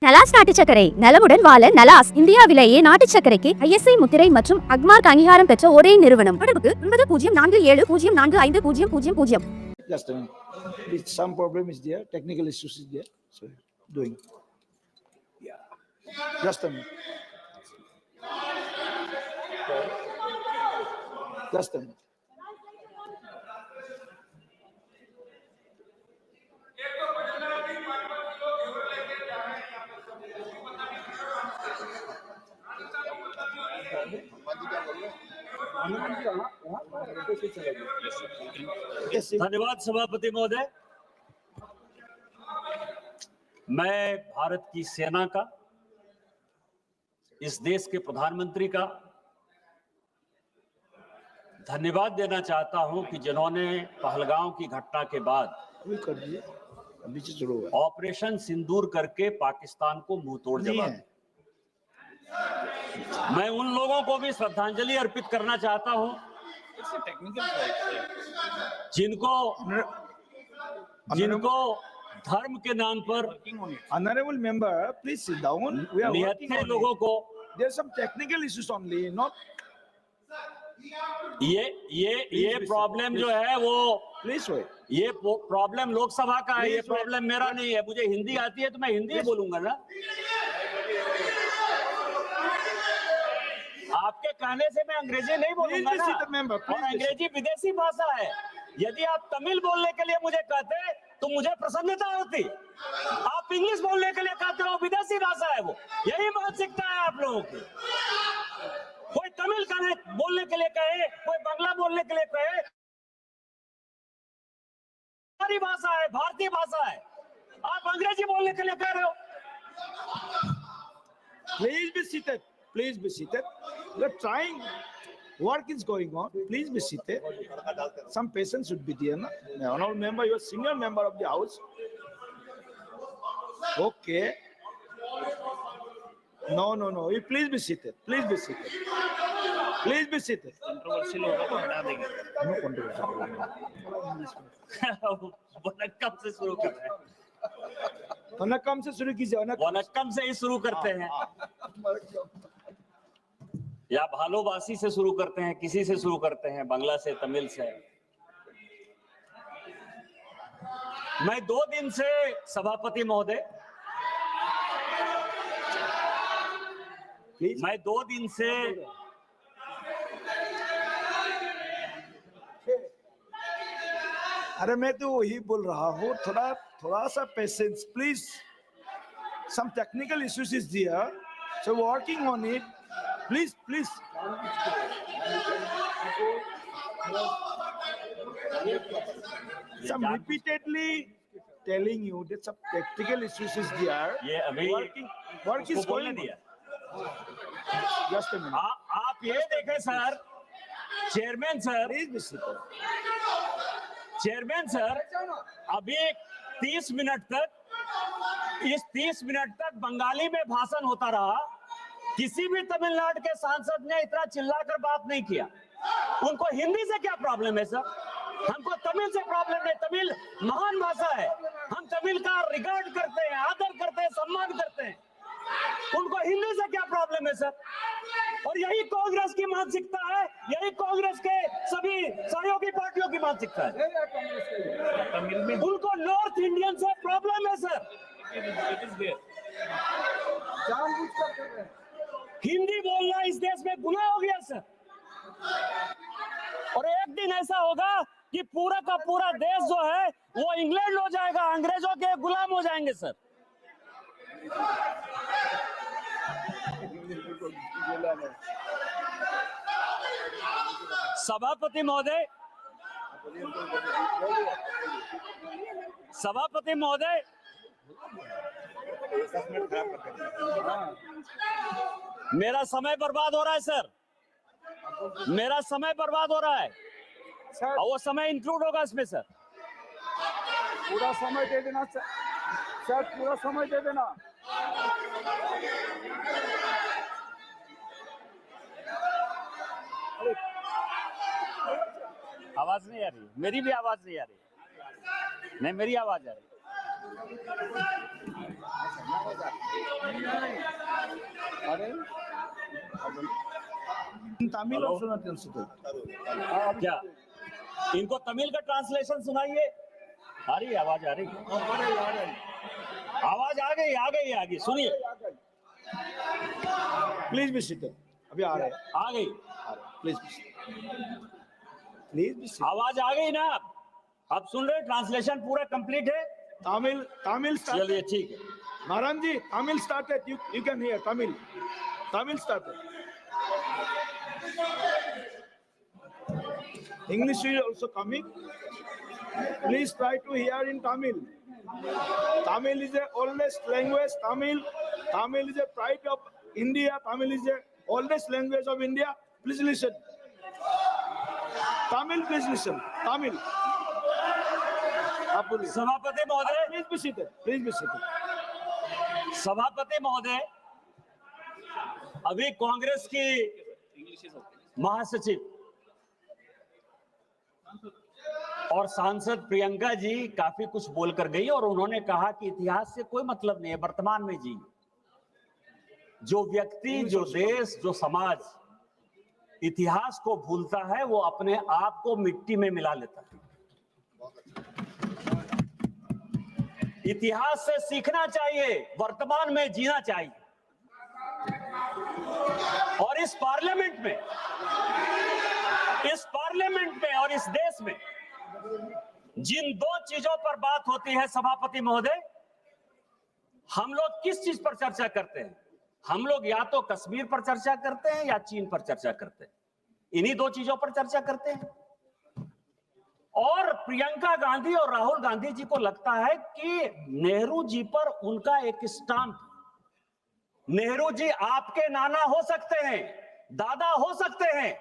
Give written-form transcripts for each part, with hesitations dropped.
நலாஸ் நாட்டு சர்க்கரை நலமுடன் வாழ நலாஸ் இந்தியாவிலேயே நாட்டு சர்க்கரைக்கு ISI முத்திரை மற்றும் அக்மார்க் அங்கீகாரம் பெற்ற ஒரே நிறுவனம். தொடர்புக்கு 9047045000. Just a minute. Some problem is there, technical issues is there. So doing. Yeah. Just a minute. Just a minute. धन्यवाद सभापति महोदय। मैं भारत की सेना का, इस देश के प्रधानमंत्री का धन्यवाद देना चाहता हूं कि जिन्होंने पहलगांव की घटना के बाद ऑपरेशन सिंदूर करके पाकिस्तान को मुंह तोड़ जवाब दिया। मैं उन लोगों को भी श्रद्धांजलि अर्पित करना चाहता हूं जिनको धर्म के नाम पर Honorable member, please sit down. We are working निहत्थे on लोगों it. को There's some technical issues only, not. ये प्रॉब्लम जो है वो Please wait. ये प्रॉब्लम लोकसभा का है, ये Please प्रॉब्लम मेरा नहीं है। मुझे हिंदी आती है तो मैं हिंदी बोलूंगा ना। आपके कहने से मैं अंग्रेजी नहीं बोलूंगा ना। और अंग्रेजी विदेशी भाषा है। यदि आप तमिल बोलने के लिए मुझे कहते तो मुझे प्रसन्नता होती। आप इंग्लिश बोलने के लिए कहते हो, विदेशी भाषा है वो। यही मानसिकता है आप लोगों की। कोई तमिल बोलने के लिए कहे, कोई बांग्ला बोलने के लिए कहे, हमारी भाषा है, भारतीय भाषा है। आप अंग्रेजी बोलने के लिए कह रहे हो। Please be seated. Please be seated. We're trying. Work is going on. Please be seated. Some patience should be there. Na? Honorable member, you're a senior member of the house. Okay. No. You please be seated. Please be seated. Please be seated. Controversial होगा तो हटा देंगे। No controversy. Vanakkam से शुरू कर रहे हैं। वनक्कम से शुरू कीजिए। वनक्कम से ही शुरू करते हैं या भालोबासी से शुरू करते हैं, किसी से शुरू करते हैं, बांग्ला से, तमिल से। मैं 2 दिन से सभापति महोदय, मैं 2 दिन से अरे मैं तो वही बोल रहा हूँ, थोड़ा सा patience please. Some technical issues is there, so working on it. Please some repeatedly telling you that some technical issues is there. ये अभी work is going on. Just a minute. आप ये देखें sir, chairman sir, Please be seated. Chairman sir, अभी 30 minute तक बंगाली में भाषण होता रहा। किसी भी तमिलनाडु के सांसद ने इतना चिल्लाकर बात नहीं किया। उनको हिंदी से क्या प्रॉब्लम है सर? हमको तमिल से प्रॉब्लम नहीं। तमिल महान भाषा है, हम तमिल का रिगार्ड करते हैं, आदर करते हैं, सम्मान करते हैं। उनको हिंदी से क्या प्रॉब्लम है सर? और यही कांग्रेस की मानसिकता है, यही कांग्रेस के सभी सहयोगी पार्टियों की मानसिकता है। उनको नॉर्थ इंडियन से प्रॉब्लम है सर। हिंदी बोलना इस देश में गुनाह हो गया सर। और एक दिन ऐसा होगा कि पूरा का पूरा देश जो है वो इंग्लैंड हो जाएगा, अंग्रेजों के गुलाम हो जाएंगे सर। सभापति महोदय, मेरा समय बर्बाद हो रहा है सर, मेरा समय बर्बाद हो रहा है और वो समय इंक्लूड होगा इसमें सर। पूरा समय दे देना सर, पूरा समय दे देना। आवाज नहीं आ रही, मेरी भी आवाज नहीं आ रही। नहीं, मेरी आवाज आ रही। In Tamil also not considered. क्या इनको तमिल का ट्रांसलेशन सुनाइए। आ रही है, आवाज आ रही है? आवाज आ गई सुनिए। Please be seated. अभी आ रहे हैं। आ गई Please be seated. Please be seated. आवाज आ गई ना? अब सुन रहे, ट्रांसलेशन पूरा कंप्लीट है। Tamil started. चलिए ठीक है। Maran ji, Tamil started. You can hear Tamil. Tamil started. English is also coming. Please try to hear in Tamil. Tamil is the oldest language. Tamil is a pride of India. Tamil is the oldest language of India. Please listen. Tamil, please listen. Tamil. आप बोलिए। सभापति महोदय, Please be seated. Please be seated. सभापति महोदय, अभी कांग्रेस की महासचिव और सांसद प्रियंका जी काफी कुछ बोलकर गई और उन्होंने कहा कि इतिहास से कोई मतलब नहीं है, वर्तमान में जी। जो व्यक्ति, जो देश, जो समाज इतिहास को भूलता है वो अपने आप को मिट्टी में मिला लेता है। इतिहास से सीखना चाहिए, वर्तमान में जीना चाहिए। और इस पार्लियामेंट में और इस देश में जिन दो चीजों पर बात होती है सभापति महोदय, हम लोग किस चीज पर चर्चा करते हैं? हम लोग या तो कश्मीर पर चर्चा करते हैं या चीन पर चर्चा करते हैं। इन्हीं दो चीजों पर चर्चा करते हैं। और प्रियंका गांधी और राहुल गांधी जी को लगता है कि नेहरू जी पर उनका एक स्टाम्प, नेहरू जी आपके नाना हो सकते हैं, दादा हो सकते हैं,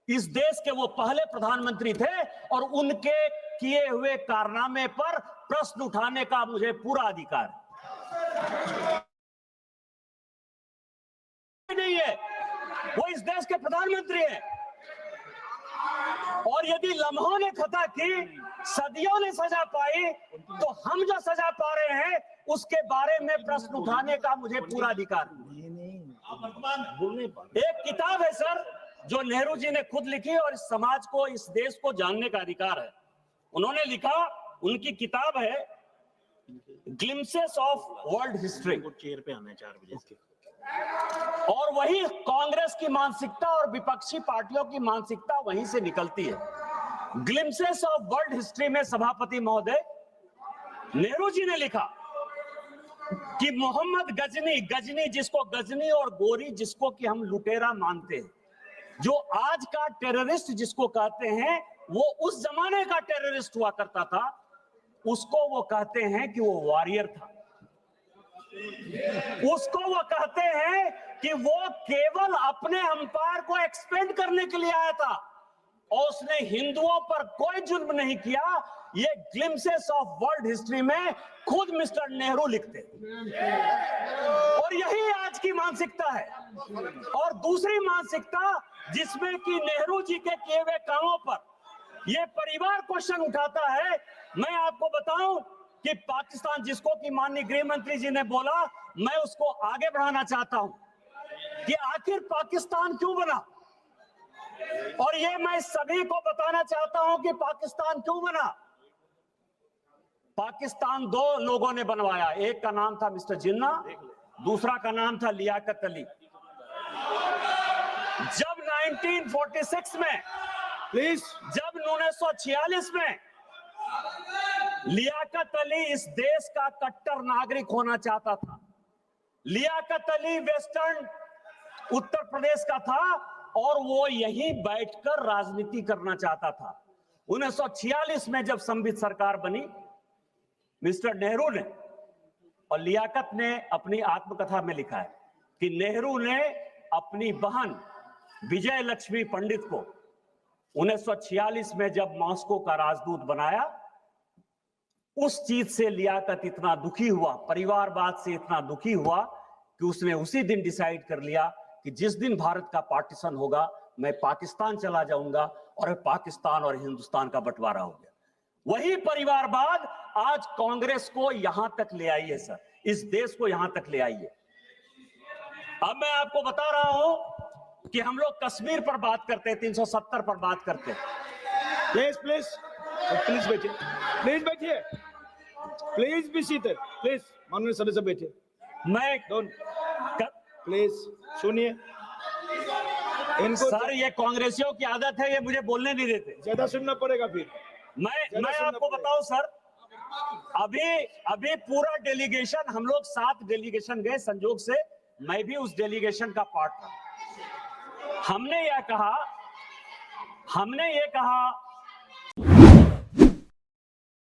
इस देश के वो पहले प्रधानमंत्री थे और उनके किए हुए कारनामे पर प्रश्न उठाने का मुझे पूरा अधिकार नहीं है। वो इस देश के प्रधानमंत्री हैं और यदि लम्हों ने खता की, सदियों ने सजा पाई, तो हम जो सजा पा रहे हैं उसके बारे में प्रश्न उठाने का मुझे पूरा अधिकार एक किताब है सर जो नेहरू जी ने खुद लिखी और इस समाज को, इस देश को जानने का अधिकार है। उन्होंने लिखा, उनकी किताब है glimpses of world history. Chair पे आना 4 बजे। और वही कांग्रेस की मानसिकता और विपक्षी पार्टियों की मानसिकता वहीं से निकलती है। ग्लिम्सेस ऑफ वर्ल्ड हिस्ट्री में सभापति महोदय, नेहरू जी ने लिखा कि मोहम्मद गजनी जिसको गजनी और गोरी जिसको कि हम लुटेरा मानते हैं, जो आज का टेररिस्ट जिसको कहते हैं वो उस जमाने का टेररिस्ट हुआ करता था, उसको वो कहते हैं कि वो वॉरियर था। उसको वो कहते हैं कि वो केवल अपने अंपायर को एक्सपेंड करने के लिए आया था और उसने हिंदुओं पर कोई जुल्म नहीं किया। ये ग्लिम्सेस ऑफ वर्ल्ड हिस्ट्री में खुद मिस्टर नेहरू लिखते और यही आज की मानसिकता है। और दूसरी मानसिकता जिसमें कि नेहरू जी के किए हुए कामों पर ये परिवार क्वेश्चन उठाता है। मैं आपको बताऊं कि पाकिस्तान, जिसको कि माननीय गृह मंत्री जी ने बोला, मैं उसको आगे बढ़ाना चाहता हूं कि आखिर पाकिस्तान क्यों बना। और ये मैं सभी को बताना चाहता हूं कि पाकिस्तान क्यों बना। पाकिस्तान दो लोगों ने बनवाया, एक का नाम था मिस्टर जिन्ना, दूसरा का नाम था लियाकत अली। जब 1946 में, प्लीज, जब 1946 में लियाकत अली इस देश का कट्टर नागरिक होना चाहता था। लियाकत अली वेस्टर्न उत्तर प्रदेश का था और वो यहीं बैठकर राजनीति करना चाहता था। 1946 में जब संविधान सरकार बनी, मिस्टर नेहरू ने और लियाकत ने अपनी आत्मकथा में लिखा है कि नेहरू ने अपनी बहन विजय लक्ष्मी पंडित को 1946 में जब मॉस्को का राजदूत बनाया, उस चीज से लियाकत इतना दुखी हुआ, परिवारवाद से इतना दुखी हुआ कि उसने उसी दिन डिसाइड कर लिया कि जिस दिन भारत का पार्टीशन होगा मैं पाकिस्तान चला जाऊंगा, और पाकिस्तान और हिंदुस्तान का बंटवारा हो गया। वही परिवारवाद आज कांग्रेस को यहां तक ले आई है सर, इस देश को यहां तक ले आई है। अब मैं आपको बता रहा हूं कि हम लोग कश्मीर पर बात करते हैं, 370 पर बात करते हैं। प्लीज प्लीज प्लीज बैठिए, प्लीज बैठिए, प्लीज बी सीटेड, प्लीज माननीय सदस्य बैठिए। मैं प्लीज सुनिए, इनको सर ये कांग्रेसियों की आदत है, ये मुझे बोलने नहीं देते। ज्यादा सुनना पड़ेगा फिर। मैं आपको बताऊं सर, अभी पूरा डेलीगेशन, हम लोग 7 डेलीगेशन गए, संजोग से मैं भी उस डेलीगेशन का पार्ट था। हमने ये कहा